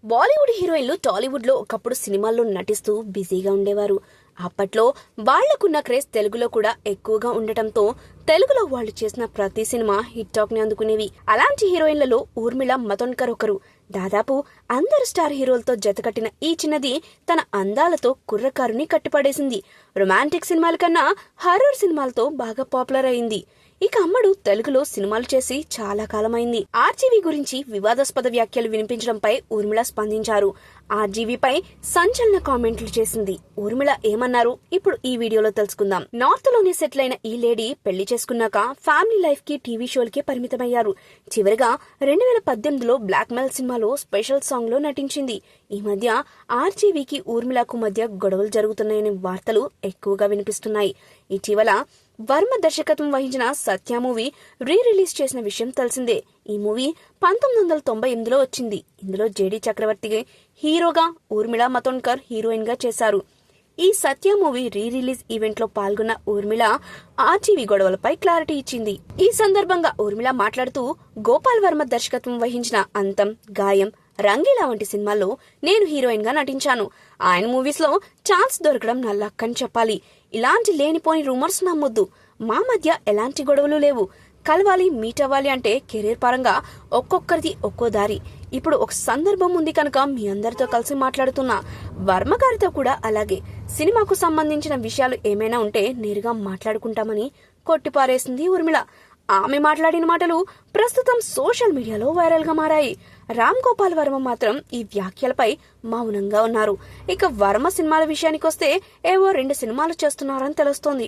బాలీవుడ్ హీరోయిన్లు టాలీవుడ్ లో ఒకప్పుడు సినిమాల్లో నటిస్తూ బిజీగా ఉండేవారు. అప్పట్లో వాళ్లకున్న క్రేజ్ తెలుగులో కూడా ఎక్కువగా ఉండటంతో తెలుగులో వాళ్ళు చేసిన ప్రతి సినిమా హిట్ టాక్ ని అందుకునేవి. అలాంటి హీరోయిన్లలో ఊర్మిళ మతోండ్కర్ ఒకరు. దాదాపు అందరు స్టార్ హీరోలతో జతకట్టిన ఈ చిన్నది తన అందాలతో కుర్రకారుని కట్టిపడేసింది. రొమాంటిక్ సినిమాల కన్నా హర్రర్ సినిమాలతో బాగా పాపులర్ అయింది. ఇక అమ్మడు తెలుగులో సినిమాలు చేసి చాలా కాలమైంది. ఆర్జీవీ గురించి వివాదాస్పద వ్యాఖ్యలు వినిపించడంపై ఊర్మిళ స్పందించారు. ఆర్జీవీపై సంచలన కామెంట్లు చేసింది. ఊర్మిళ ఏమన్నారు ఇప్పుడు ఈ వీడియోలో తెలుసుకుందాం. నార్త్ లోనే సెటిల్ అయిన ఈ లేడీ పెళ్లి చేసుకున్నాక ఫ్యామిలీ లైఫ్ కి టీవీ షోలకే పరిమితమయ్యారు. చివరిగా 2018లో బ్లాక్ మెయిల్ సినిమాలో స్పెషల్ సాంగ్ లో నటించింది. ఈ మధ్య ఆర్జీవీకి ఊర్మిళకు మధ్య గొడవలు జరుగుతున్నాయనే వార్తలు ఎక్కువగా వినిపిస్తున్నాయి. ఇటీవల వర్మ దర్శకత్వం వహించిన సత్య మూవీ రిలీజ్ చేసిన విషయం తెలిసిందే. ఈ మూవీ 1998లో వచ్చింది. ఇందులో జేడీ చక్రవర్తి హీరోగా, ఊర్మిళ మతోండ్కర్ హీరోయిన్ గా చేశారు. ఈ సత్య మూవీ రిలీజ్ ఈవెంట్ లో పాల్గొన్న ఊర్మిళ ఆర్జీవీ గొడవలపై క్లారిటీ ఇచ్చింది. ఈ సందర్భంగా ఊర్మిళ మాట్లాడుతూ, గోపాల్ వర్మ దర్శకత్వం వహించిన అంతం, గాయం, రంగీలా వంటి సినిమాల్లో నేను హీరోయిన్ గా నటించాను. ఆయన మూవీస్ లో ఛాన్స్ దొరకడం నా లక్ అని చెప్పాలి. ఇలాంటి లేనిపోని రూమర్స్ నమ్మొద్దు. మా మధ్య ఎలాంటి గొడవలు లేవు. కలవాలి, మీట్ అవ్వాలి అంటే కెరీర్ పరంగా ఒక్కొక్కరిది ఒక్కో దారి. ఇప్పుడు ఒక సందర్భం ఉంది కనుక మీ అందరితో కలిసి మాట్లాడుతున్నా. వర్మ గారితో కూడా అలాగే. సినిమాకు సంబంధించిన విషయాలు ఏమైనా ఉంటే నేరుగా మాట్లాడుకుంటామని కొట్టిపారేసింది ఊర్మిళ. ఆమె మాట్లాడిన మాటలు ప్రస్తుతం సోషల్ మీడియాలో వైరల్ గా మారాయి. రామ్ గోపాల్ వర్మ మాత్రం ఈ వ్యాఖ్యలపై మౌనంగా ఉన్నారు. ఇక వర్మ సినిమాల విషయానికొస్తే ఏవో 2 సినిమాలు చేస్తున్నారని తెలుస్తోంది.